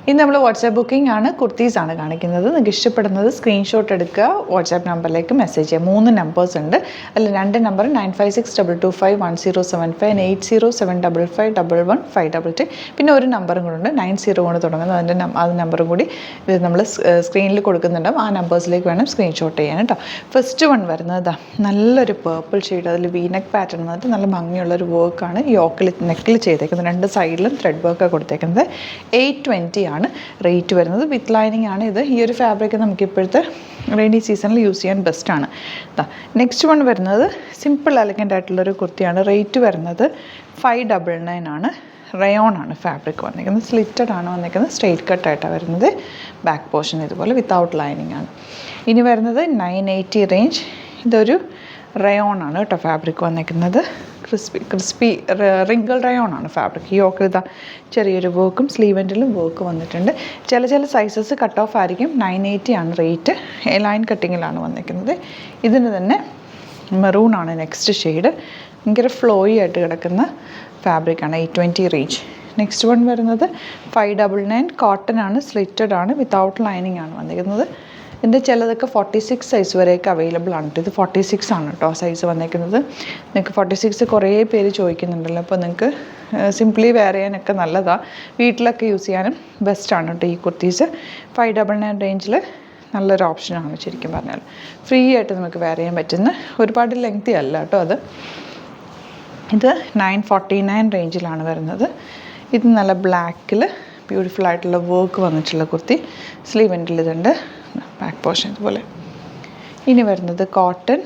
ഇന്ന് നമ്മൾ WhatsApp booking ആണ്, കുർത്തീസാണ് കാണിക്കുന്നത്. നിങ്ങൾക്ക് ഇഷ്ടപ്പെടുന്നത് സ്ക്രീൻഷോട്ട് എടുക്കുക, വാട്സാപ്പ് നമ്പറിലേക്ക് മെസ്സേജ് ചെയ്യുക. 3 നമ്പേഴ്സ് ഉണ്ട്. അതിൽ 2 നമ്പർ 9562251075 8075551155. പിന്നെ ഒരു നമ്പറും കൂടെ ഉണ്ട്, 90 കൊണ്ട് തുടങ്ങുന്നത്. അത് നമ്പറും കൂടി ഇത് നമ്മൾ സ്ക്രീനിൽ കൊടുക്കുന്നുണ്ടാവും. ആ നമ്പേഴ്സിലേക്ക് വേണം സ്ക്രീൻഷോട്ട് ചെയ്യാൻ കേട്ടോ. ഫസ്റ്റ് വൺ വരുന്നത് നല്ലൊരു പേർപ്പിൾ ഷെയ്ഡ്, അതിൽ വീനെക്ക് പാറ്റേൺ വന്നിട്ട് നല്ല ഭംഗിയുള്ളൊരു വർക്കാണ് യോക്കിൽ നെക്കിൽ ചെയ്തേക്കുന്നത്. 2 സൈഡിലും ത്രെഡ് വർക്കാണ് കൊടുത്തേക്കുന്നത്. 820 ആണ് റേറ്റ് വരുന്നത്. വിത്ത് ലൈനിങ് ആണ് ഇത്. ഈ ഒരു ഫാബ്രിക് നമുക്ക് ഇപ്പോഴത്തെ റെയിനി സീസണിൽ യൂസ് ചെയ്യാൻ ബെസ്റ്റാണ്. നെക്സ്റ്റ് വൺ വരുന്നത് സിമ്പിൾ എലഗൻ്റ് ആയിട്ടുള്ളൊരു കുർത്തിയാണ്. റേറ്റ് വരുന്നത് 599 ആണ്. റയോൺ ആണ് ഫാബ്രിക് വന്നിരിക്കുന്നത്. സ്ലിറ്റഡ് ആണ് വന്നിരിക്കുന്നത്. സ്ട്രെയിറ്റ് കട്ടായിട്ടാണ് വരുന്നത്. ബാക്ക് പോർഷൻ ഇതുപോലെ വിത്തൗട്ട് ലൈനിങ് ആണ്. ഇനി വരുന്നത് 980 റേഞ്ച്. ഇതൊരു റയോൺ ആണ് കേട്ടോ ഫാബ്രിക് വന്നിരിക്കുന്നത്. ക്രിസ്പി റിങ്കിൾ റയോൺ ആണ് ഫാബ്രിക്. യോക്ക് ഇതാ ചെറിയൊരു വർക്കും സ്ലീവെൻറ്റിലും വർക്ക് വന്നിട്ടുണ്ട്. ചില സൈസസ് കട്ട് ഓഫ് ആയിരിക്കും. 980 ആണ് റേറ്റ്. ലൈൻ കട്ടിങ്ങിലാണ് വന്നിരിക്കുന്നത്. ഇതിന് തന്നെ മെറൂൺ ആണ് നെക്സ്റ്റ് ഷെയ്ഡ്. ഭയങ്കര ഫ്ലോയി ആയിട്ട് കിടക്കുന്ന ഫാബ്രിക്കാണ്. 820 റേഞ്ച്. നെക്സ്റ്റ് വൺ വരുന്നത് 599 കോട്ടൺ ആണ്. സ്ലിറ്റഡ് ആണ്. വിത്തൗട്ട് ലൈനിങ് ആണ് വന്നിരിക്കുന്നത്. ഇതിൻ്റെ ചിലതൊക്കെ 46 സൈസ് വരെയൊക്കെ അവൈലബിൾ ആണ്. ഇത് 46 ആണ് കേട്ടോ സൈസ് വന്നിരിക്കുന്നത്. നിങ്ങൾക്ക് 46 കുറേ പേര് ചോദിക്കുന്നുണ്ടല്ലോ. അപ്പോൾ നിങ്ങൾക്ക് സിംപ്ലി വെയർ ചെയ്യാനൊക്കെ നല്ലതാണ്. വീട്ടിലൊക്കെ യൂസ് ചെയ്യാനും ബെസ്റ്റാണ് കേട്ടോ ഈ കുർത്തീസ്. 599 റേഞ്ചിൽ നല്ലൊരു ഓപ്ഷനാണ് ശരിക്കും പറഞ്ഞാൽ. ഫ്രീ ആയിട്ട് നമുക്ക് വെയർ ചെയ്യാൻ പറ്റുന്ന, ഒരുപാട് ലെങ്തി അല്ല കേട്ടോ അത്. ഇത് 949 റേഞ്ചിലാണ് വരുന്നത്. ഇത് നല്ല ബ്ലാക്കിൽ ബ്യൂട്ടിഫുൾ ആയിട്ടുള്ള വർക്ക് വന്നിട്ടുള്ള കുർത്തി. സ്ലീവെൻറ്റിൽ ഇതുണ്ട്. ബാക്ക് പോർഷൻ ഇതുപോലെ. ഇനി വരുന്നത് കോട്ടൺ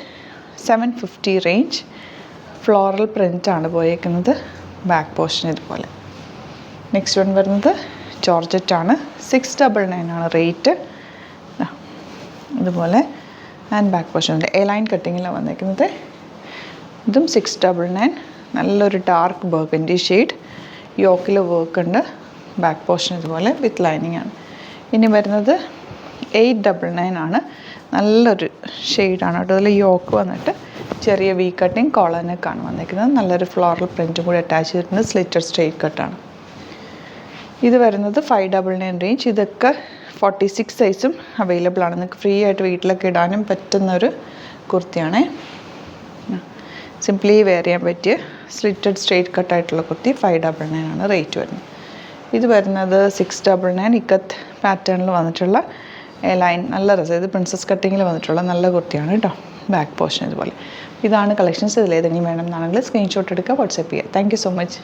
750 റേഞ്ച്. ഫ്ലോറൽ പ്രിൻ്റാണ് പോയേക്കുന്നത്. ബാക്ക് പോർഷൻ ഇതുപോലെ. നെക്സ്റ്റ് വൺ വരുന്നത് ജോർജറ്റാണ്. 699 ആണ് റേറ്റ്. ഇതുപോലെ ആൻഡ് ബാക്ക് പോർഷൻ ഉണ്ട്. എ ലൈൻ കട്ടിങ്ങിലാണ് വന്നിരിക്കുന്നത്. ഇതും 699. നല്ലൊരു ഡാർക്ക് ബർഗൻഡി ഷെയ്ഡ്. യോക്കിൽ വർക്ക് ഉണ്ട്. ബാക്ക് പോർഷൻ ഇതുപോലെ വിത്ത് ലൈനിങ് ആണ്. ഇനി വരുന്നത് 899 ആണ്. നല്ലൊരു ഷെയ്ഡാണ് കേട്ടോ. അതിൽ യോക്ക് വന്നിട്ട് ചെറിയ വി കട്ടിങ് കോളനൊക്കെയാണ് വന്നിരിക്കുന്നത്. നല്ലൊരു ഫ്ലോറൽ പ്രിൻറ്റും കൂടി അറ്റാച്ച് ചെയ്തിട്ടുണ്ട്. സ്ലിറ്റഡ് സ്ട്രെയിറ്റ് കട്ടാണ്. ഇത് വരുന്നത് 599 റേഞ്ച്. ഇതൊക്കെ 46 സൈസും അവൈലബിൾ ആണ്. നിങ്ങൾക്ക് ഫ്രീ ആയിട്ട് വീട്ടിലൊക്കെ ഇടാനും പറ്റുന്നൊരു കുർത്തിയാണ്. സിംപ്ലി വെയർ ചെയ്യാൻ പറ്റിയ സ്ലിറ്റഡ് സ്ട്രെയിറ്റ് കട്ടായിട്ടുള്ള കുർത്തി. 599 ആണ് റേറ്റ് വരുന്നത്. ഇത് വരുന്നത് 699. ഇക്കത്ത് പാറ്റേണിൽ വന്നിട്ടുള്ള ലൈൻ നല്ല രസം. ഇത് പ്രിൻസസ് കട്ടിങ്ങിൽ വന്നിട്ടുള്ള നല്ല കുർത്തിയാണ് കേട്ടോ. ബാക്ക് പോർഷൻ ഇതുപോലെ. ഇതാണ് കളക്ഷൻസ്. ഇതിലേതെങ്കിലും വേണമെന്നാണെങ്കിൽ സ്ക്രീൻഷോട്ട് എടുക്കുക, വാട്സാപ്പ് ചെയ്യുക. Thank you so much.